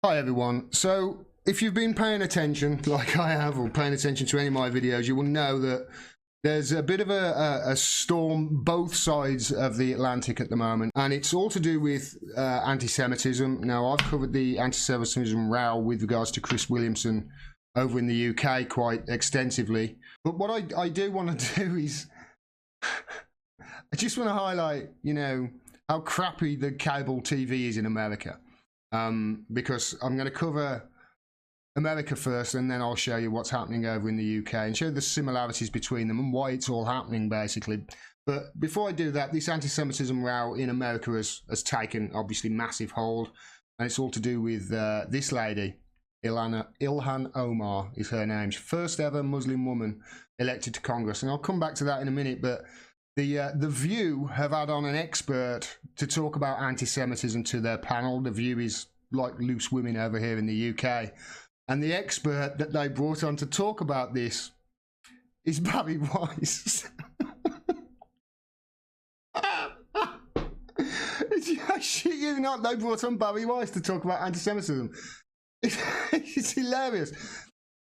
Hi everyone. So if you've been paying attention, like I have, or paying attention to any of my videos, you will know that there's a bit of a storm both sides of the Atlantic at the moment, and it's all to do with anti-Semitism. Now, I've covered the anti-Semitism row with regards to Chris Williamson over in the UK quite extensively. But what I do want to do is I just want to highlight, you know, how crappy the cable TV is in America. Because I'm going to cover America first, and then I'll show you what's happening over in the UK and show the similarities between them and why it's all happening, basically. But before I do that, this anti-Semitism row in America has taken, obviously, massive hold, and it's all to do with this lady, Ilhan Omar is her name. She's first ever Muslim woman elected to Congress, and I'll come back to that in a minute. But The View have had on an expert to talk about anti-Semitism to their panel. The View is like Loose Women over here in the UK. And the expert that they brought on to talk about this is Barry Weiss. I shit you not, they brought on Barry Weiss to talk about anti-Semitism. It's hilarious.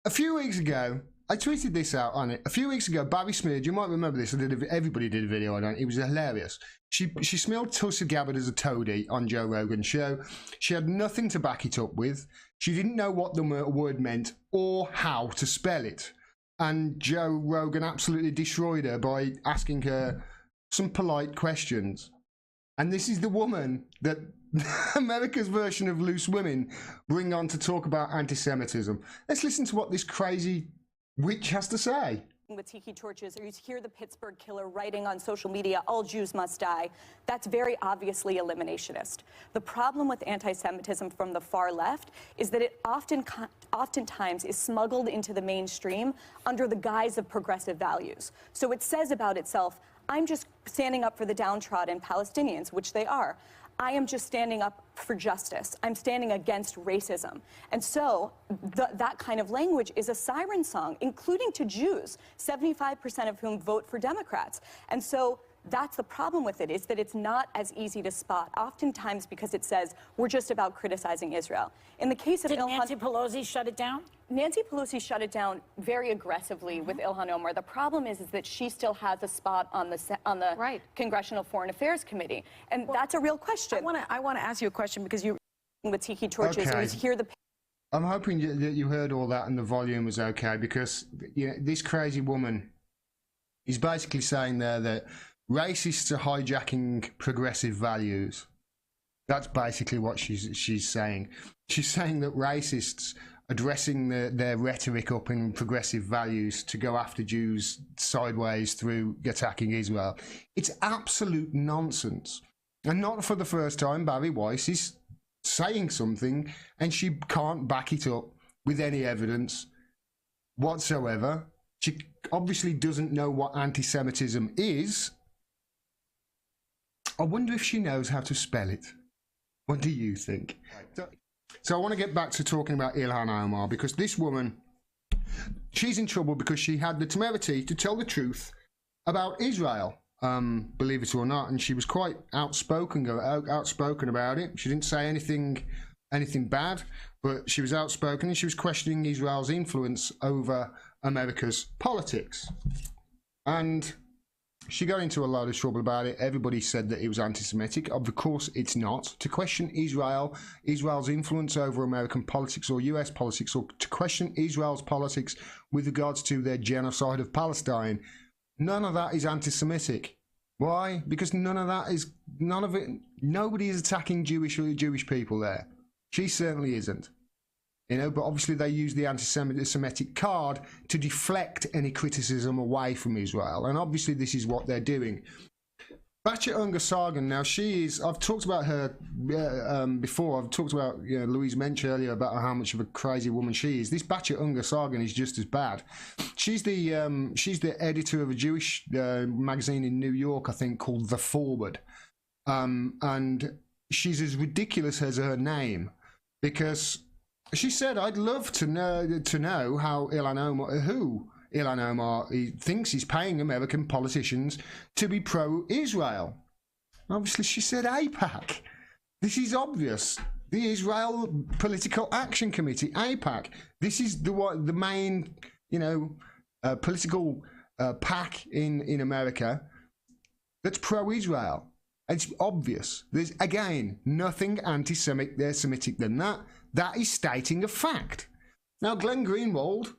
A few weeks ago, I tweeted this out on it. A few weeks ago, Barry smeared, you might remember this, everybody did a video on it. It was hilarious. She smeared Tulsi Gabbard as a toady on Joe Rogan's show. She had nothing to back it up with. She didn't know what the word meant or how to spell it. And Joe Rogan absolutely destroyed her by asking her some polite questions. And this is the woman that America's version of Loose Women bring on to talk about anti-Semitism. Let's listen to what this crazy witch has to say. With tiki torches, or you hear the Pittsburgh killer writing on social media, all Jews must die. That's very obviously eliminationist. The problem with anti-Semitism from the far left is that it oftentimes is smuggled into the mainstream under the guise of progressive values. So it says about itself, I'm just standing up for the downtrodden Palestinians, which they are. I am just standing up for justice. I'm standing against racism. And so that kind of language is a siren song, including to Jews, 75% of whom vote for Democrats. And so that's the problem with it, is that it's not as easy to spot, oftentimes because it says, we're just about criticizing Israel. In the case of Did Nancy Pelosi shut it down? Nancy Pelosi shut it down very aggressively with Ilhan Omar. The problem is that she still has a spot on the Right. Congressional Foreign Affairs Committee. And that's a real question. I want to ask you a question, because you with tiki torches, Okay. or you hear the I'm hoping that you heard all that and the volume was okay, because you know, this crazy woman is basically saying there that racists are hijacking progressive values. That's basically what she's saying. She's saying that racists are dressing their rhetoric up in progressive values to go after Jews sideways through attacking Israel. It's absolute nonsense. And not for the first time, Barry Weiss is saying something and she can't back it up with any evidence whatsoever. She obviously doesn't know what anti-Semitism is. I wonder if she knows how to spell it. What do you think? So I want to get back to talking about Ilhan Omar, because this woman, she's in trouble because she had the temerity to tell the truth about Israel, believe it or not, and she was quite outspoken about it. She didn't say anything bad, but she was outspoken, and she was questioning Israel's influence over America's politics. And she got into a lot of trouble about it. Everybody said that it was anti-Semitic. Of course, it's not. To question Israel's influence over American politics or US politics, or to question Israel's politics with regards to their genocide of Palestine, none of that is anti-Semitic. Why? Because none of it, nobody is attacking Jewish people there. She certainly isn't. You know, but obviously they use the anti-Semitic card to deflect any criticism away from Israel. And obviously this is what they're doing. Batya Ungar-Sargon, now she is, I've talked about her before. I've talked about, you know, Louise Mensch earlier about how much of a crazy woman she is. This Batya Ungar-Sargon is just as bad. She's the editor of a Jewish magazine in New York, I think, called The Forward. And she's as ridiculous as her name, because she said, I'd love to know how Ilhan Omar thinks is paying American politicians to be pro-Israel. Obviously, she said AIPAC. This is obvious. the Israel Political Action Committee, AIPAC. This is the main, political pack in America that's pro-Israel. It's obvious. There's, again, nothing anti-Semitic than that. That is stating a fact. Now, Glenn Greenwald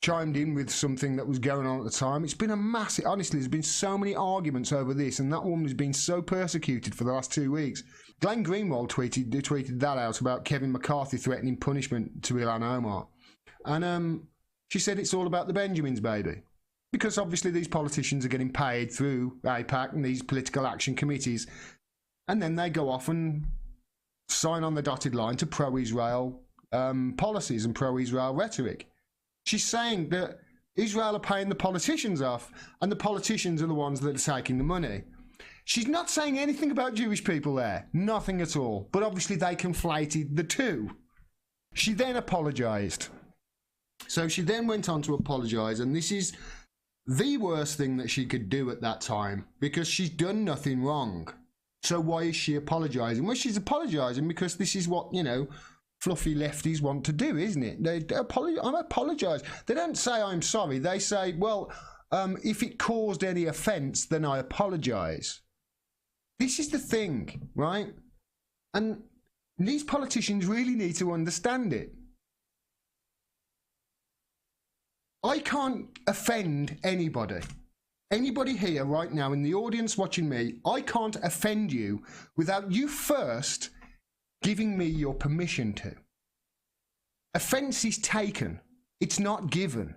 chimed in with something that was going on at the time. It's been a massive... Honestly, there's been so many arguments over this, and that woman has been so persecuted for the last 2 weeks. Glenn Greenwald tweeted that out about Kevin McCarthy threatening punishment to Ilhan Omar. And she said it's all about the Benjamins, baby. Because obviously these politicians are getting paid through AIPAC and these political action committees, and then they go off and sign on the dotted line to pro-Israel policies and pro-Israel rhetoric. She's saying that Israel are paying the politicians off, and the politicians are the ones that are taking the money. She's not saying anything about Jewish people there. Nothing at all. But obviously they conflated the two. She then apologised. So she then went on to apologise, and this is the worst thing that she could do at that time, because she's done nothing wrong. So why is she apologising? Well, she's apologising because this is what, fluffy lefties want to do, isn't it? I apologise. They don't say I'm sorry. They say, well, if it caused any offence, then I apologise. This is the thing, right? And these politicians really need to understand it. I can't offend anybody. Anybody here right now in the audience watching me, I can't offend you without you first giving me your permission to. Offence is taken. It's not given.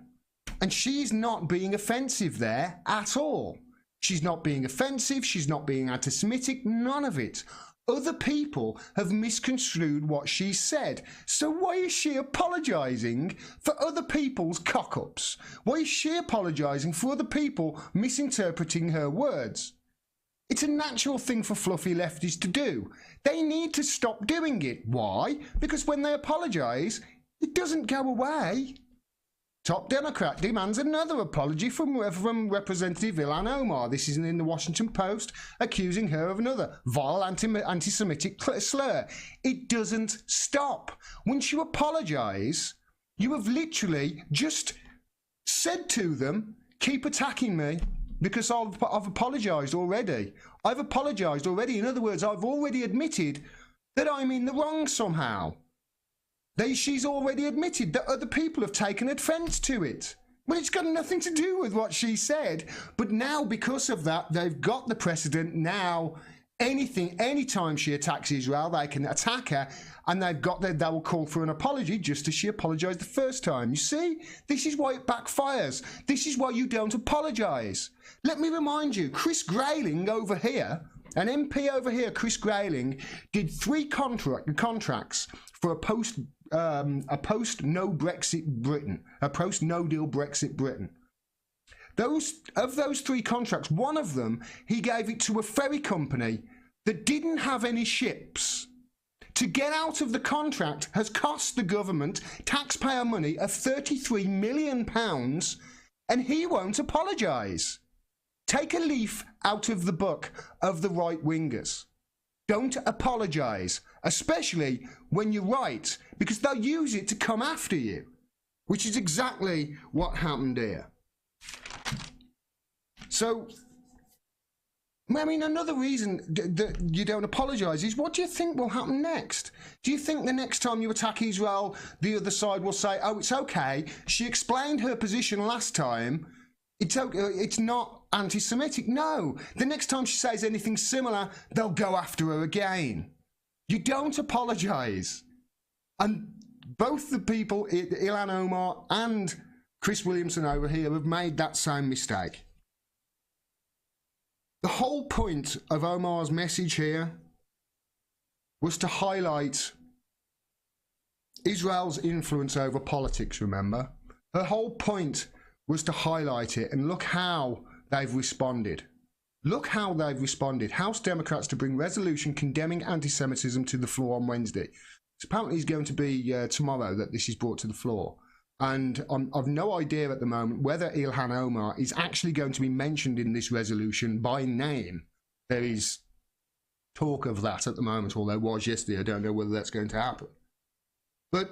And she's not being offensive there at all. She's not being offensive. She's not being anti-Semitic. None of it. Other people have misconstrued what she said. So why is she apologising for other people's cock-ups? Why is she apologising for other people misinterpreting her words? It's a natural thing for fluffy lefties to do. They need to stop doing it. Why? Because when they apologise, it doesn't go away. Top Democrat demands another apology from Representative Ilhan Omar. This is in the Washington Post, accusing her of another vile anti-Semitic slur. It doesn't stop. Once you apologise, you have literally just said to them, keep attacking me because I've apologised already. I've apologised already. In other words, I've already admitted that I'm in the wrong somehow. She's already admitted that other people have taken offence to it. Well, it's got nothing to do with what she said. But now, because of that, they've got the precedent. Now, anytime she attacks Israel, they can attack her, and they will call for an apology, just as she apologised the first time. You see, this is why it backfires. This is why you don't apologise. Let me remind you, Chris Grayling over here, an MP over here, Chris Grayling, did 3 contracts for a post no Brexit Britain, a post no deal Brexit Britain. Of those 3 contracts, one of them he gave it to a ferry company that didn't have any ships. To get out of the contract has cost the government taxpayer money of £33 million, and he won't apologise. Take a leaf out of the book of the right-wingers. Don't apologise, especially when you're right, because they'll use it to come after you, which is exactly what happened here. So, I mean, another reason that you don't apologise is, what do you think will happen next? Do you think the next time you attack Israel, the other side will say, oh, it's okay, she explained her position last time, it's not anti-Semitic? No. The next time she says anything similar, they'll go after her again. You don't apologise. And both the people, Ilhan Omar and Chris Williamson over here, have made that same mistake. The whole point of Omar's message here was to highlight Israel's influence over politics, remember? Her whole point was to highlight it, and look how they've responded. Look how they've responded. House Democrats to bring resolution condemning anti-Semitism to the floor on Wednesday. So apparently it's going to be tomorrow that this is brought to the floor. And I've no idea at the moment whether Ilhan Omar is actually going to be mentioned in this resolution by name. There is talk of that at the moment, although it was yesterday. I don't know whether that's going to happen. But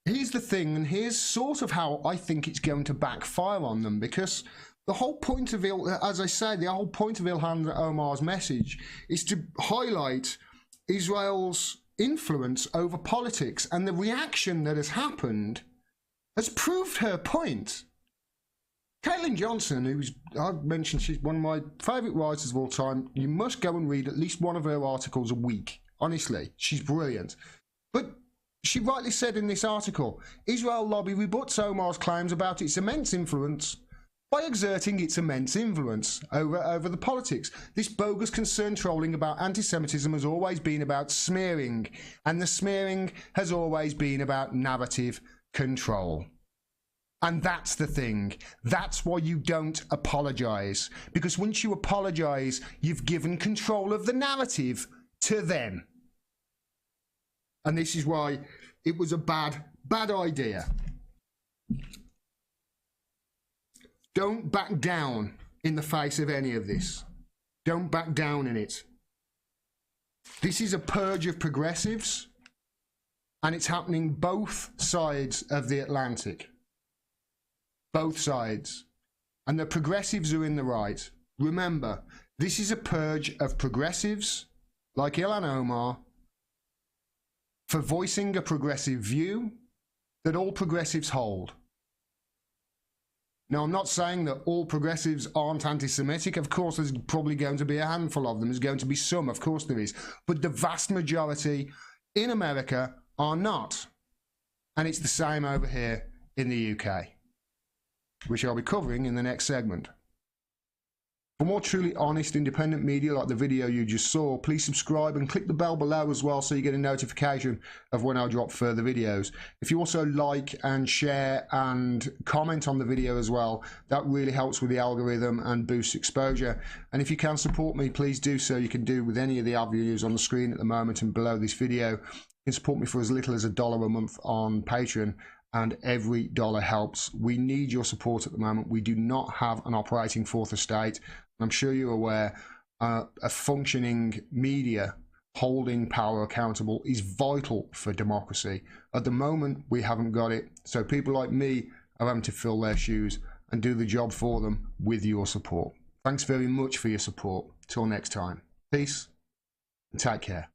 here's the thing, and here's sort of how I think it's going to backfire on them, because the whole point of as I say, the whole point of Ilhan Omar's message is to highlight Israel's influence over politics, and the reaction that has happened has proved her point. Caitlin Johnson, who's, I've mentioned, she's one of my favourite writers of all time. You must go and read at least one of her articles a week. Honestly, she's brilliant. But she rightly said in this article, Israel lobby rebuts Omar's claims about its immense influence by exerting its immense influence over the politics. This bogus concern trolling about anti-Semitism has always been about smearing, and the smearing has always been about narrative control. And that's the thing. That's why you don't apologise. Because once you apologise, you've given control of the narrative to them. And this is why it was a bad idea. Don't back down in the face of any of this. Don't back down in it. This is a purge of progressives, and it's happening both sides of the Atlantic. Both sides. And the progressives are in the right. Remember, this is a purge of progressives, like Ilhan Omar, for voicing a progressive view that all progressives hold. Now, I'm not saying that all progressives aren't anti-Semitic. Of course, there's probably going to be a handful of them. There's going to be some, of course there is. But the vast majority in America are not. And it's the same over here in the UK, which I'll be covering in the next segment. For more truly honest, independent media like the video you just saw, please subscribe and click the bell below as well so you get a notification of when I drop further videos. If you also like and share and comment on the video as well, that really helps with the algorithm and boosts exposure. And if you can support me, please do so. You can do with any of the avenues on the screen at the moment and below this video. You can support me for as little as $1 a month on Patreon, and every dollar helps. We need your support at the moment. We do not have an operating fourth estate. I'm sure you're aware a functioning media holding power accountable is vital for democracy. At the moment, we haven't got it. So people like me are having to fill their shoes and do the job for them with your support. Thanks very much for your support. Till next time. Peace and take care.